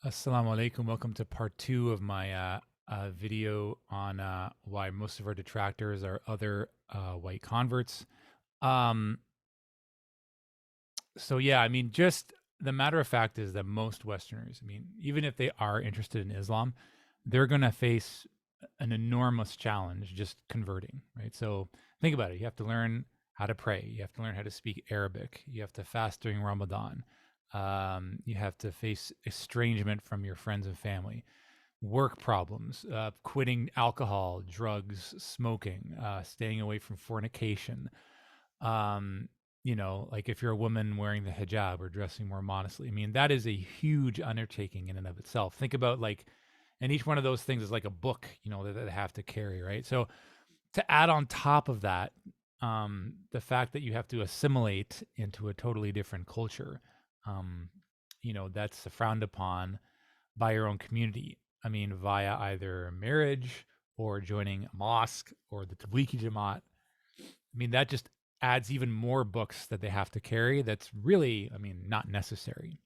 Assalamu alaikum. Welcome to part 2 of my video on why most of our detractors are other white converts. Um, so, yeah, I mean, just the matter of fact is that most Westerners, I mean, even if they are interested in Islam, they're going to face an enormous challenge just converting, right? So, think about it. You have to learn how to pray, you have to learn how to speak Arabic, you have to fast during Ramadan, you have to face estrangement from your friends and family, work problems, quitting alcohol, drugs, smoking, staying away from fornication. Um, like if you're a woman wearing the hijab or dressing more modestly, I mean, that is a huge undertaking in and of itself. Think about and each one of those things is like a book, that they have to carry, right? So to add on top of that, the fact that you have to assimilate into a totally different culture, um, that's frowned upon by your own community. I mean, via either marriage or joining a mosque or the Tablighi Jamaat. I mean, that just adds even more books that they have to carry. That's really, I mean, not necessary.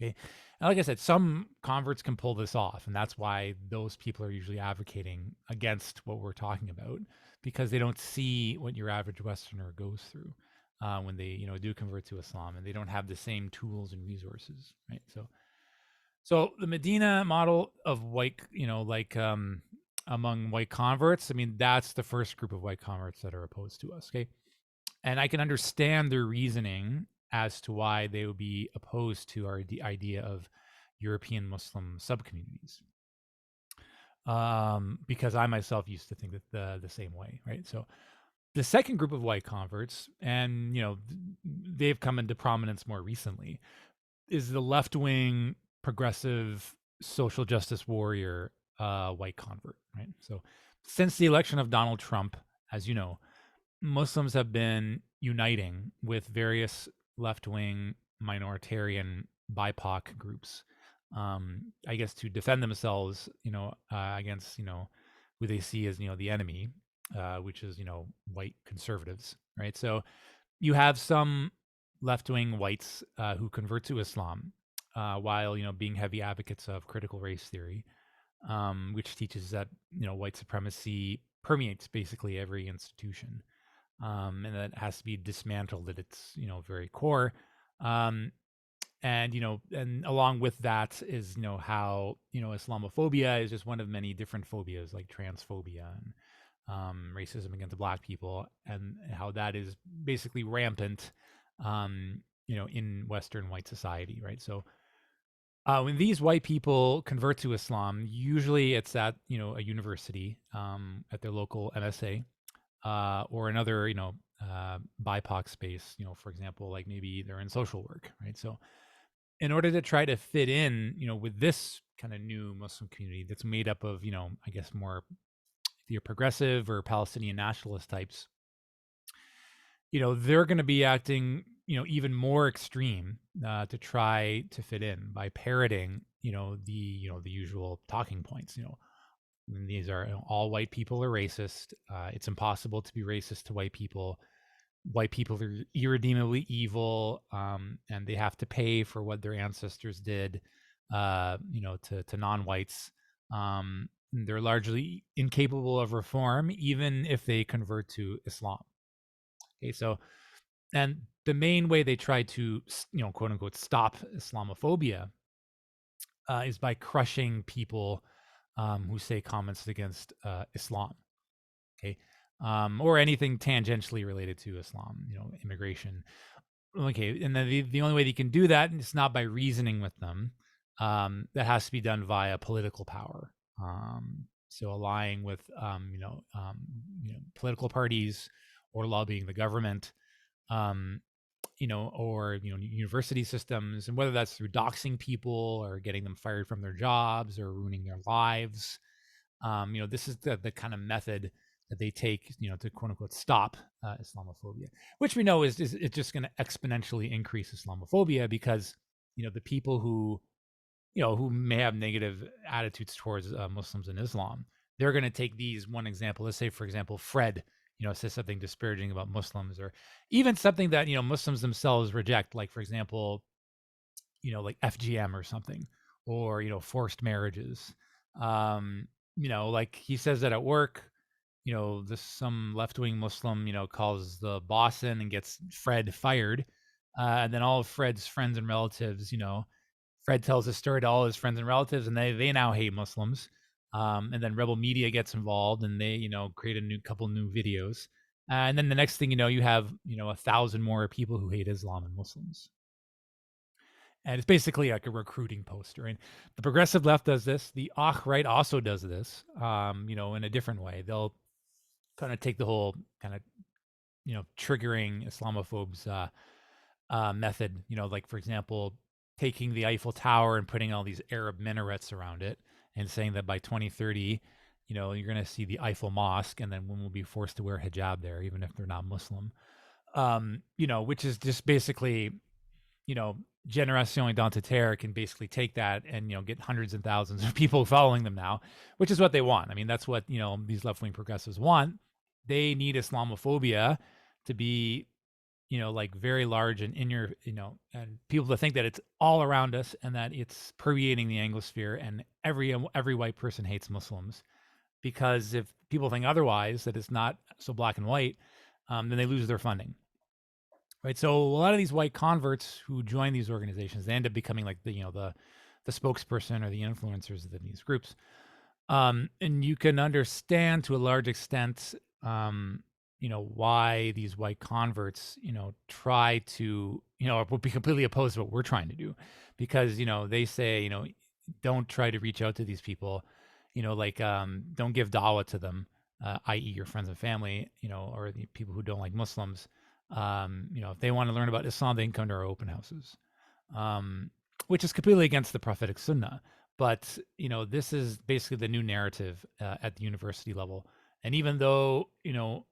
Okay. And like I said, some converts can pull this off. And that's why those people are usually advocating against what we're talking about, because they don't see what your average Westerner goes through when they, do convert to Islam, and they don't have the same tools and resources. Right. So the Medina model of white, among white converts, I mean, that's the first group of white converts that are opposed to us. Okay. And I can understand their reasoning as to why they would be opposed to the idea of European Muslim subcommunities. Because I myself used to think that the same way, right? So the second group of white converts, and they've come into prominence more recently, is the left wing progressive social justice warrior white convert, right? So since the election of Donald Trump, as you know, Muslims have been uniting with various left wing minoritarian BIPOC groups, I guess, to defend themselves, against, who they see as, the enemy, which is, white conservatives, right? So you have some left wing whites who convert to Islam while, being heavy advocates of critical race theory, which teaches that, white supremacy permeates basically every institution, and that has to be dismantled at its very core. Um, and along with that is how Islamophobia is just one of many different phobias like transphobia and racism against Black people, and how that is basically rampant, in Western white society, right? So when these white people convert to Islam, usually it's at a university, at their local MSA, or another, BIPOC space, for example, like maybe they're in social work, right? So in order to try to fit in, with this kind of new Muslim community that's made up of, I guess more either progressive or Palestinian nationalist types, they're going to be acting, even more extreme to try to fit in by parroting, the usual talking points, and these are all white people are racist. It's impossible to be racist to white people. White people are irredeemably evil, and they have to pay for what their ancestors did, to non-whites. They're largely incapable of reform, even if they convert to Islam. Okay, so and the main way they try to, quote unquote, stop Islamophobia is by crushing people who say comments against Islam, okay, or anything tangentially related to Islam, immigration. Okay, and then the only way that you can do that is not by reasoning with them. That has to be done via political power. So allying with, political parties or lobbying the government, um, or university systems, and whether that's through doxing people or getting them fired from their jobs or ruining their lives. This is the kind of method that they take, to quote unquote stop Islamophobia, which we know is it's just going to exponentially increase Islamophobia, because the people who may have negative attitudes towards Muslims and Islam, they're going to take these one example. Let's say, for example, Fred, says something disparaging about Muslims, or even something that Muslims themselves reject, like for example, like FGM or something, or, forced marriages. Um, like he says that at work, some left-wing Muslim, calls the boss in and gets Fred fired. And then all of Fred's friends and relatives, Fred tells his story to all his friends and relatives, and they now hate Muslims. And then Rebel Media gets involved, and they create a couple new videos. And then the next thing you know, you have 1,000 more people who hate Islam and Muslims. And it's basically like a recruiting poster. And the progressive left does this. The right also does this, in a different way. They'll kind of take the whole kind of triggering Islamophobes method. Like for example, taking the Eiffel Tower and putting all these Arab minarets around it, and saying that by 2030, you're going to see the Eiffel Mosque, and then women will be forced to wear hijab there, even if they're not Muslim. Which is just basically, Generation Identitaire can basically take that and get hundreds and thousands of people following them now, which is what they want. I mean, that's what these left wing progressives want. They need Islamophobia to be like very large and in your and people to think that it's all around us and that it's permeating the Anglosphere, and every white person hates Muslims. Because if people think otherwise, that it's not so black and white, then they lose their funding. Right. So a lot of these white converts who join these organizations, they end up becoming like the spokesperson or the influencers of these groups. And you can understand to a large extent, why these white converts, try to, will be completely opposed to what we're trying to do, because, they say, don't try to reach out to these people, don't give dawah to them, i.e. your friends and family, or the people who don't like Muslims. If they want to learn about Islam, they can come to our open houses, which is completely against the prophetic sunnah. But, this is basically the new narrative at the university level. And even though,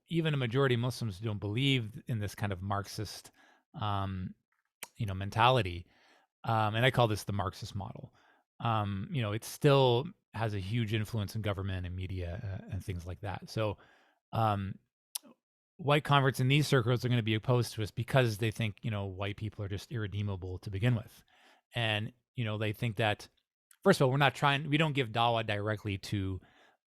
even a majority of Muslims don't believe in this kind of Marxist, mentality, and I call this the Marxist model, it still has a huge influence in government and media and things like that. So, white converts in these circles are going to be opposed to us because they think, white people are just irredeemable to begin with. And, they think that, first of all, we don't give dawah directly to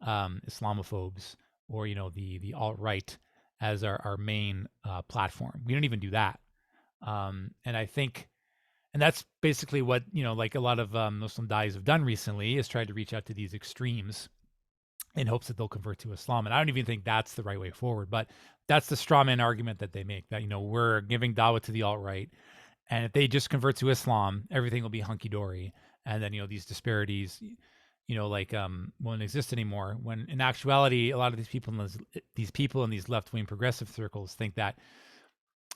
Islamophobes or, the alt-right as our main platform. We don't even do that. And I think, and that's basically what, like a lot of Muslim dais have done recently, is tried to reach out to these extremes in hopes that they'll convert to Islam. And I don't even think that's the right way forward, but that's the straw man argument that they make, that, we're giving dawah to the alt-right, and if they just convert to Islam, everything will be hunky-dory. And then, these disparities, won't exist anymore. When in actuality, a lot of these people in these left-wing progressive circles think that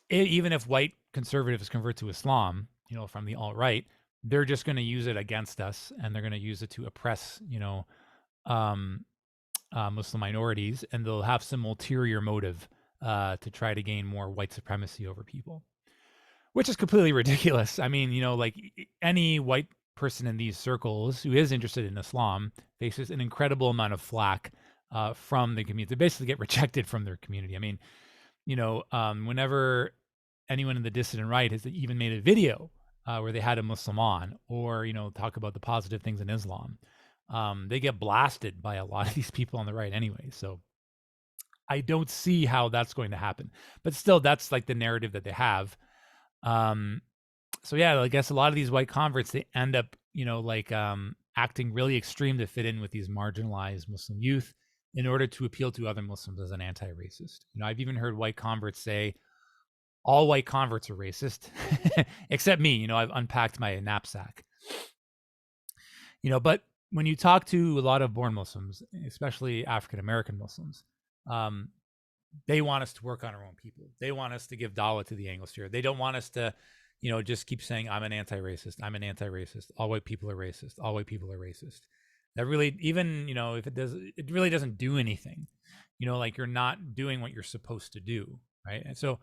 even if white conservatives convert to Islam, from the alt-right, they're just going to use it against us, and they're going to use it to oppress, Muslim minorities, and they'll have some ulterior motive to try to gain more white supremacy over people, which is completely ridiculous. I mean, like any white person in these circles who is interested in Islam faces an incredible amount of flack from the community. They basically get rejected from their community. I mean, whenever anyone in the dissident right has even made a video where they had a Muslim on, or, talk about the positive things in Islam, they get blasted by a lot of these people on the right anyway. So I don't see how that's going to happen. But still, that's like the narrative that they have. So yeah, I guess a lot of these white converts, they end up, acting really extreme to fit in with these marginalized Muslim youth in order to appeal to other Muslims as an anti-racist. I've even heard white converts say all white converts are racist, except me. I've unpacked my knapsack. But when you talk to a lot of born Muslims, especially African-American Muslims, they want us to work on our own people. They want us to give dawah to the Anglosphere. They don't want us to, just keep saying, I'm an anti-racist. I'm an anti-racist. All white people are racist. All white people are racist. That really, even, if it really doesn't do anything. Like you're not doing what you're supposed to do, right? And so,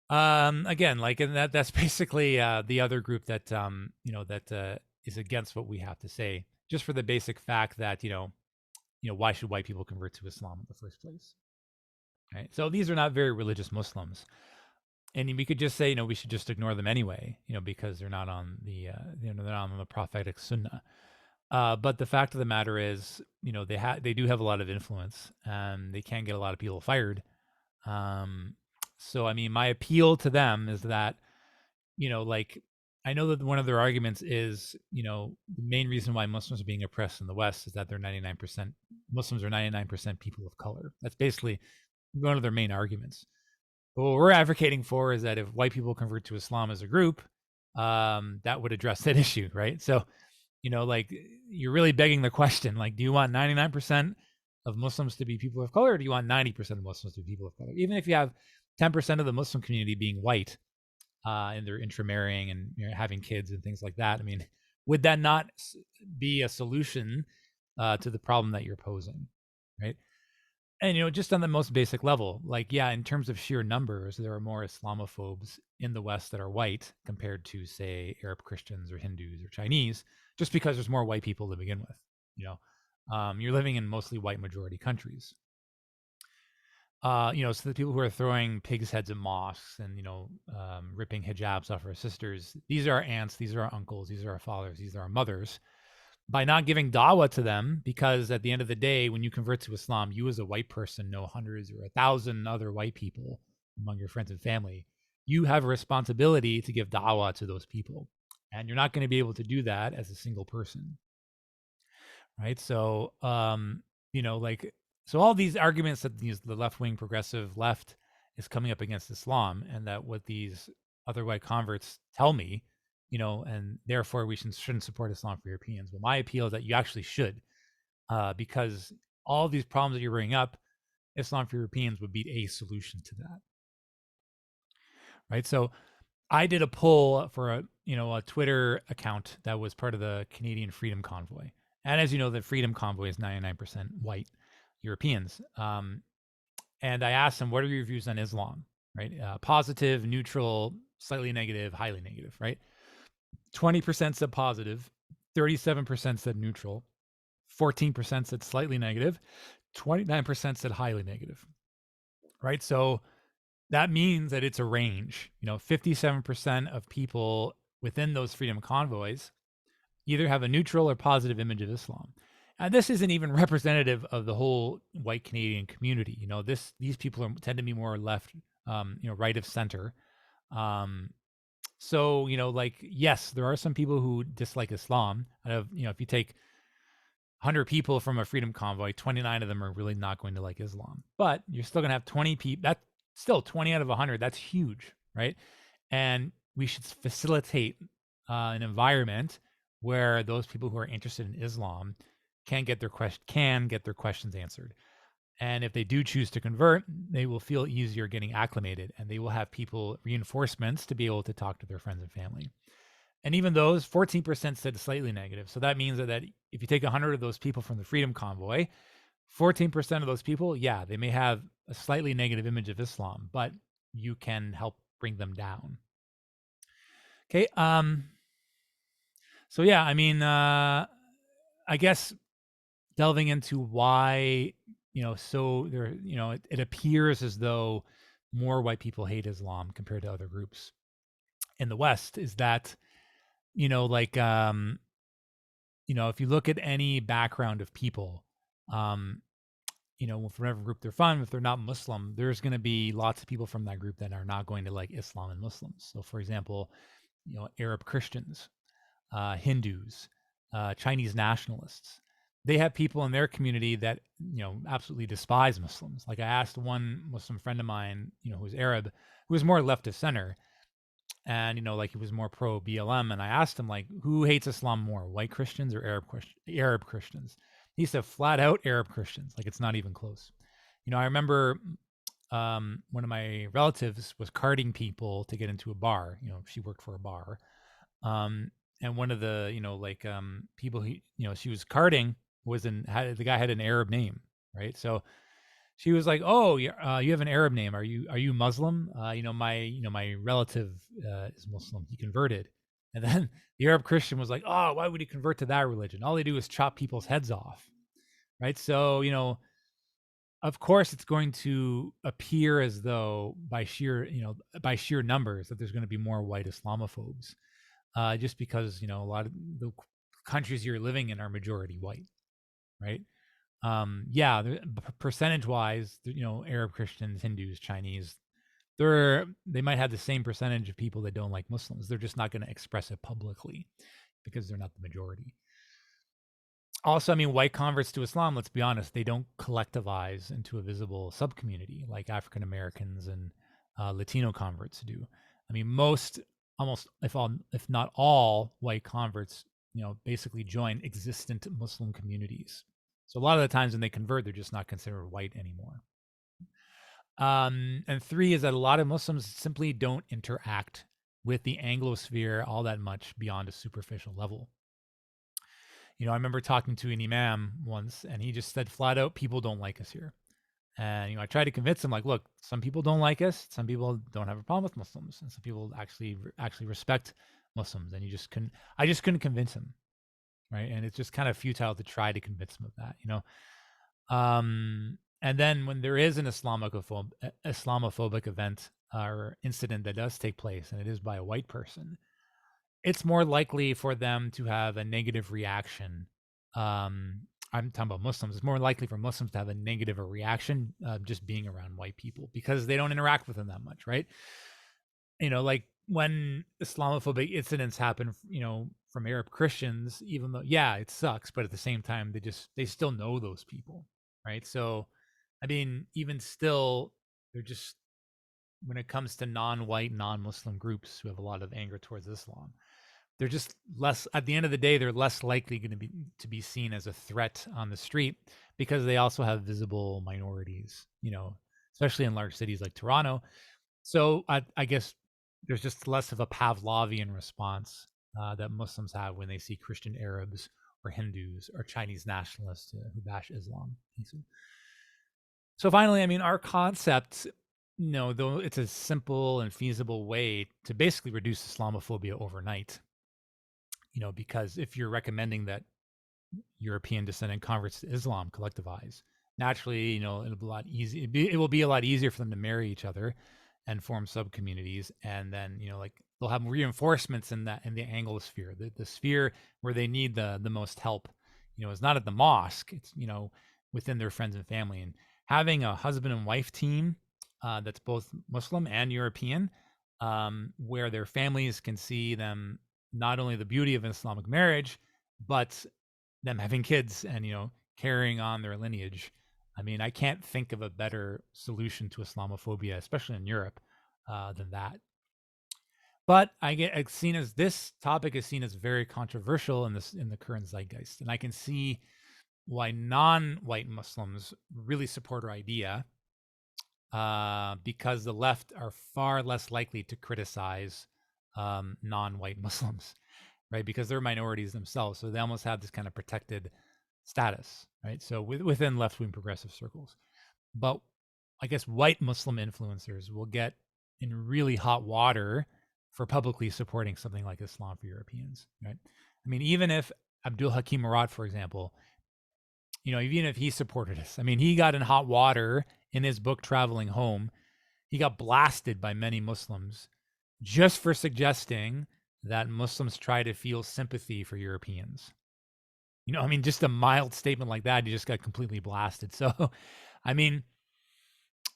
again, and that's basically the other group that, that is against what we have to say, just for the basic fact that, why should white people convert to Islam in the first place? Right. So these are not very religious Muslims. And we could just say, we should just ignore them anyway, because they're not on the, they're not on the prophetic sunnah. But the fact of the matter is, they do have a lot of influence, and they can get a lot of people fired. So I mean, my appeal to them is that, like, I know that one of their arguments is, the main reason why Muslims are being oppressed in the West is that they're 99% Muslims are 99% people of color. That's basically one of their main arguments. But what we're advocating for is that if white people convert to Islam as a group, that would address that issue, right? So, like, you're really begging the question, like, do you want 99% of Muslims to be people of color, or do you want 90% of Muslims to be people of color? Even if you have 10% of the Muslim community being white, and they're intermarrying and having kids and things like that, I mean, would that not be a solution to the problem that you're posing, right? And just on the most basic level, like, yeah, in terms of sheer numbers, there are more Islamophobes in the West that are white compared to, say, Arab Christians or Hindus or Chinese, just because there's more white people to begin with. You're living in mostly white majority countries. So the people who are throwing pigs' heads at mosques and ripping hijabs off our sisters, these are our aunts, these are our uncles, these are our fathers, these are our mothers. By not giving dawah to them, because at the end of the day, when you convert to Islam, you as a white person know hundreds or 1,000 other white people among your friends and family. You have a responsibility to give dawah to those people, and you're not going to be able to do that as a single person, right? So, so all these arguments that the left-wing progressive left is coming up against Islam, and that what these other white converts tell me, and therefore we shouldn't support Islam for Europeans. Well, my appeal is that you actually should, because all these problems that you're bringing up, Islam for Europeans would be a solution to that, right? So I did a poll for a Twitter account that was part of the Canadian Freedom Convoy, and as you know, the Freedom Convoy is 99% white Europeans. And I asked them, what are your views on Islam, right? Positive, neutral, slightly negative, highly negative, right? 20% said positive, 37% said neutral, 14% said slightly negative, 29% said highly negative, right? So that means that it's a range. 57% of people within those freedom convoys either have a neutral or positive image of Islam. And this isn't even representative of the whole white Canadian community. These people tend to be more left, right of center. So, like, yes, there are some people who dislike Islam. If you take 100 people from a freedom convoy, 29 of them are really not going to like Islam. But you're still going to have 20 people. That's still 20 out of 100. That's huge, right? And we should facilitate an environment where those people who are interested in Islam can get their questions answered. And if they do choose to convert, they will feel easier getting acclimated, and they will have reinforcements to be able to talk to their friends and family. And even those, 14% said slightly negative. So that means that if you take 100 of those people from the Freedom Convoy, 14% of those people, yeah, they may have a slightly negative image of Islam, but you can help bring them down. Okay. So yeah, I mean, I guess delving into why, so there, it appears as though more white people hate Islam compared to other groups in the West is that, like, if you look at any background of people, from whatever group they're from, if they're not Muslim, there's going to be lots of people from that group that are not going to like Islam and Muslims. So, for example, Arab Christians, Hindus, Chinese nationalists. They have people in their community that, absolutely despise Muslims. Like, I asked one Muslim friend of mine, who's Arab, who was more left of center, and, like, he was more pro BLM. And I asked him, like, who hates Islam more, white Christians or Arab Christians? He said flat out Arab Christians. Like, it's not even close. I remember one of my relatives was carding people to get into a bar. She worked for a bar. And one of the, people she was carding the guy had an Arab name, right? So she was like, "Oh, you have an Arab name. Are you Muslim?" My relative is Muslim. He converted, and then the Arab Christian was like, "Oh, why would he convert to that religion? All they do is chop people's heads off." Right? So, of course, it's going to appear as though by sheer numbers that there's going to be more white Islamophobes, just because a lot of the countries you're living in are majority white, right? Yeah, percentage wise, Arab Christians, Hindus, Chinese, they might have the same percentage of people that don't like Muslims. They're just not going to express it publicly because they're not the majority. Also, I mean, white converts to Islam, let's be honest, they don't collectivize into a visible subcommunity like African Americans and Latino converts do. I mean, almost, if not all, white converts, basically join existent Muslim communities. So a lot of the times when they convert, they're just not considered white anymore. And 3 is that a lot of Muslims simply don't interact with the Anglosphere all that much beyond a superficial level. I remember talking to an imam once, and he just said flat out, people don't like us here. And, I tried to convince him, like, look, some people don't like us. Some people don't have a problem with Muslims. And some people actually respect Muslims. And I just couldn't convince him. Right. And it's just kind of futile to try to convince him of that, And then when there is an Islamophobic event or incident that does take place, and it is by a white person, it's more likely for them to have a negative reaction. I'm talking about Muslims. It's more likely for Muslims to have a negative reaction just being around white people because they don't interact with them that much, right? Like when Islamophobic incidents happen, from Arab Christians, even though, yeah, it sucks, but at the same time, they still know those people, right? So, I mean, even still, they're just, when it comes to non-white, non-Muslim groups who have a lot of anger towards Islam, they're just less, at the end of the day, they're less likely going to be seen as a threat on the street because they also have visible minorities, especially in large cities like Toronto. So I guess there's just less of a Pavlovian response that Muslims have when they see Christian Arabs or Hindus or Chinese nationalists who bash Islam. So finally, I mean, our concept, though it's a simple and feasible way to basically reduce Islamophobia overnight, because if you're recommending that European descendant converts to Islam collectivize, naturally, it'll be a lot easy. It will be a lot easier for them to marry each other and form sub communities, and then like they'll have reinforcements in the Anglosphere, the sphere where they need the most help. It's not at the mosque; it's within their friends and family, and having a husband and wife team that's both Muslim and European, where their families can see them not only the beauty of Islamic marriage, but them having kids and carrying on their lineage. I mean, I can't think of a better solution to Islamophobia, especially in Europe, than that. But this topic is seen as very controversial in the current zeitgeist, and I can see why non-white Muslims really support our idea, because the left are far less likely to criticize non-white Muslims, right? Because they're minorities themselves, so they almost have this kind of protected status, right? So within left-wing progressive circles. But I guess white Muslim influencers will get in really hot water for publicly supporting something like Islam for Europeans, right? I mean, even if Abdul Hakim Murat, for example, even if he supported us, I mean, he got in hot water in his book Traveling Home. He got blasted by many Muslims just for suggesting that Muslims try to feel sympathy for Europeans. I mean, just a mild statement like that, you just got completely blasted. So, I mean,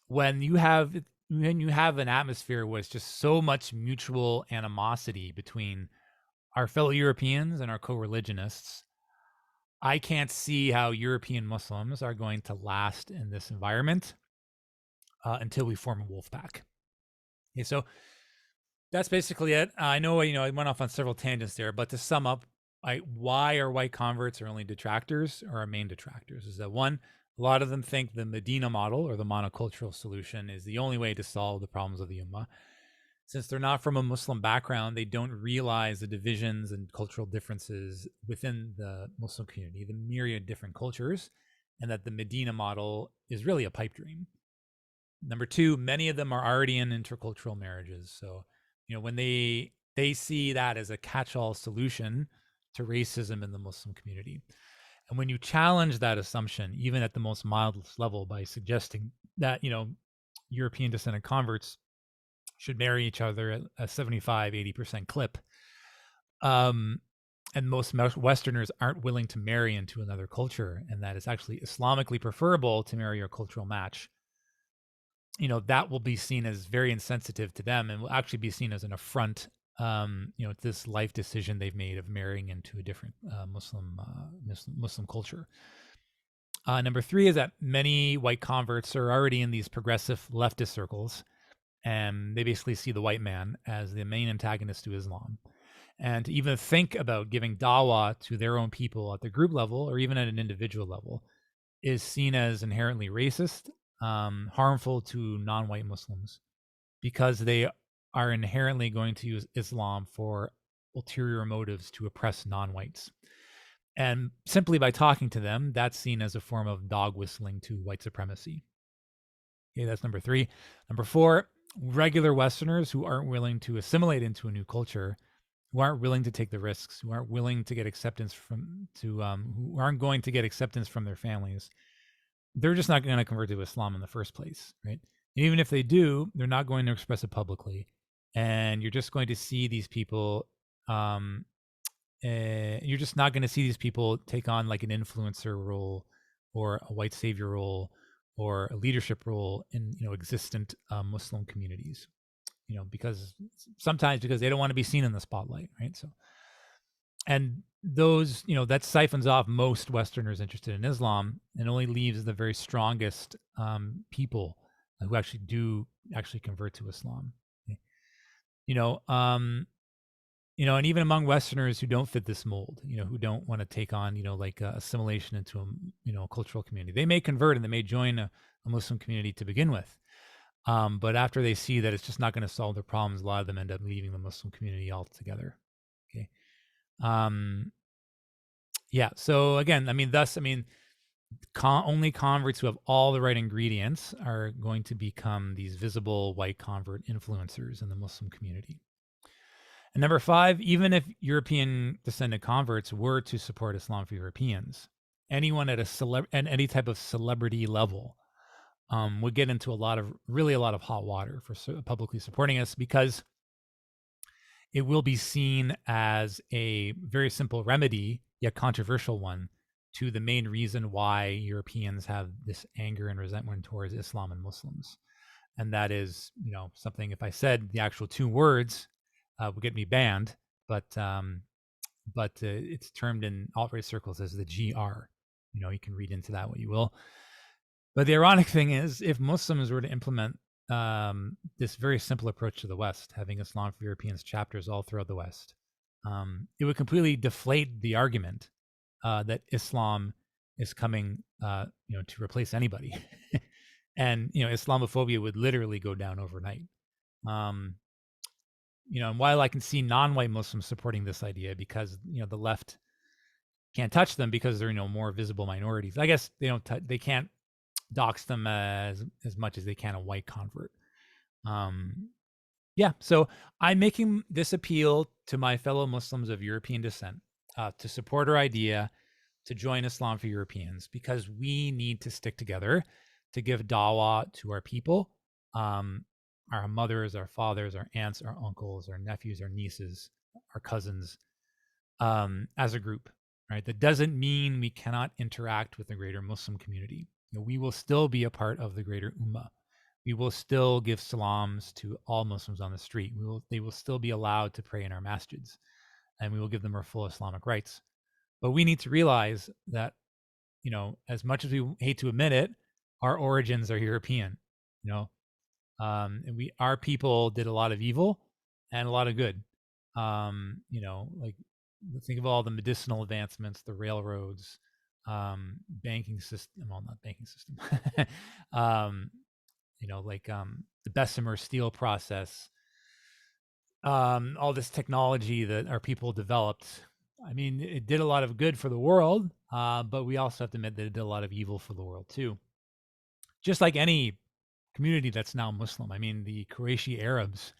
when you have an atmosphere where it's just so much mutual animosity between our fellow Europeans and our co-religionists, I can't see how European Muslims are going to last in this environment until we form a wolf pack. Okay, so that's basically it. I know I went off on several tangents there, but to sum up, why are white converts our only detractors or our main detractors? Is that one, a lot of them think the Madinah model or the monocultural solution is the only way to solve the problems of the Ummah. Since they're not from a Muslim background, they don't realize the divisions and cultural differences within the Muslim community, the myriad different cultures, and that the Madinah model is really a pipe dream. Number two, many of them are already in intercultural marriages. So, when they see that as a catch-all solution to racism in the Muslim community. And when you challenge that assumption, even at the most mildest level, by suggesting that, European descendant converts should marry each other at a 75, 80% clip, um, and most Westerners aren't willing to marry into another culture, and that it's actually Islamically preferable to marry your cultural match, that will be seen as very insensitive to them and will actually be seen as an affront, this life decision they've made of marrying into a different Muslim culture. Number three is that many white converts are already in these progressive leftist circles, and they basically see the white man as the main antagonist to Islam. And to even think about giving dawah to their own people at the group level or even at an individual level is seen as inherently racist, harmful to non-white Muslims, because they are inherently going to use Islam for ulterior motives to oppress non-whites. And simply by talking to them, that's seen as a form of dog whistling to white supremacy. Okay, that's number three. Number four, regular Westerners who aren't willing to assimilate into a new culture, who aren't willing to take the risks, who aren't willing to get acceptance who aren't going to get acceptance from their families, they're just not going to convert to Islam in the first place, right? And even if they do, they're not going to express it publicly, and you're just going to see these people. You're just not going to see these people take on like an influencer role, or a white savior role, or a leadership role in existent Muslim communities. Because sometimes because they don't want to be seen in the spotlight, right? So, and those, that siphons off most Westerners interested in Islam and only leaves the very strongest people who actually convert to Islam. Okay? And even among Westerners who don't fit this mold, who don't want to take on, like assimilation into a cultural community, they may convert and they may join a Muslim community to begin with. But after they see that it's just not going to solve their problems, a lot of them end up leaving the Muslim community altogether. Okay. Yeah. So again, only converts who have all the right ingredients are going to become these visible white convert influencers in the Muslim community. And number five, even if European descendant converts were to support Islam for Europeans, anyone at any type of celebrity level would get into a lot of hot water for publicly supporting us, because it will be seen as a very simple remedy, yet controversial one, to the main reason why Europeans have this anger and resentment towards Islam and Muslims. And that is, something, if I said the actual two words, would get me banned, but it's termed in alt-right circles as the GR. You can read into that what you will. But the ironic thing is, if Muslims were to implement this very simple approach to the West, having Islam for Europeans chapters all throughout the West, it would completely deflate the argument that Islam is coming, to replace anybody, and Islamophobia would literally go down overnight. And while I can see non-white Muslims supporting this idea, because the left can't touch them because they're more visible minorities. I guess they can't dox them as much as they can a white convert. Yeah, so I'm making this appeal to my fellow Muslims of European descent to support our idea to join Islam for Europeans, because we need to stick together to give dawah to our people, our mothers, our fathers, our aunts, our uncles, our nephews, our nieces, our cousins, as a group, right? That doesn't mean we cannot interact with the greater Muslim community. We will still be a part of the greater Ummah. We will still give salams to all Muslims on the street. They will still be allowed to pray in our masjids, and we will give them our full Islamic rights. But we need to realize that, as much as we hate to admit it, our origins are European, and our people did a lot of evil and a lot of good. Like, think of all the medicinal advancements, the railroads, banking system, well, not banking system, the Bessemer steel process, all this technology that our people developed. It did a lot of good for the world, but we also have to admit that it did a lot of evil for the world too. Just like any community that's now Muslim. The Qurayshi Arabs,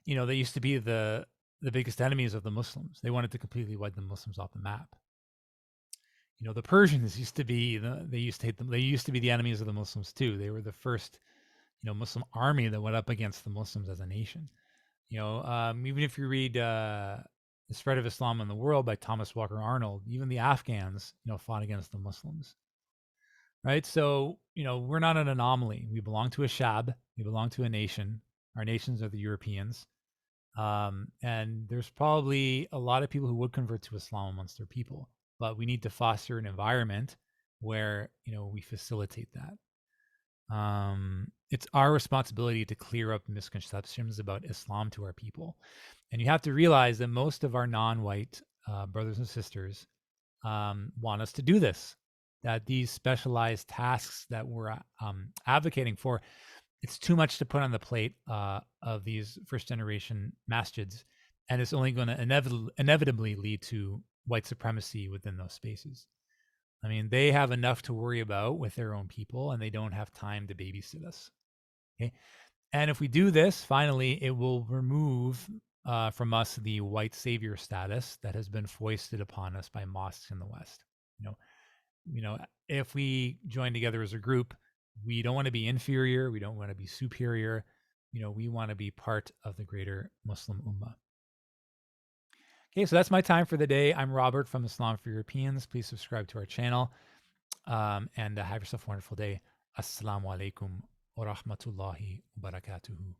they used to be the biggest enemies of the Muslims. They wanted to completely wipe the Muslims off the map. The Persians used to be they used to hate them. They used to be the enemies of the Muslims too. They were the first, Muslim army that went up against the Muslims as a nation. Even if you read The Spread of Islam in the World by Thomas Walker Arnold, even the Afghans, fought against the Muslims, right? So, we're not an anomaly. We belong to a shab. We belong to a nation. Our nations are the Europeans. And there's probably a lot of people who would convert to Islam amongst their people, but we need to foster an environment where, we facilitate that. It's our responsibility to clear up misconceptions about Islam to our people. And you have to realize that most of our non-white brothers and sisters want us to do this, that these specialized tasks that we're advocating for, it's too much to put on the plate of these first generation masjids, and it's only going to inevitably lead to white supremacy within those spaces. I mean, they have enough to worry about with their own people, and they don't have time to babysit us. Okay, and if we do this, finally, it will remove from us the white savior status that has been foisted upon us by mosques in the West. You know, if we join together as a group, we don't want to be inferior. We don't want to be superior. We want to be part of the greater Muslim Ummah. Okay, so that's my time for the day. I'm Robert from Islam for Europeans. Please subscribe to our channel and have yourself a wonderful day. Assalamu alaikum wa rahmatullahi wa barakatuhu.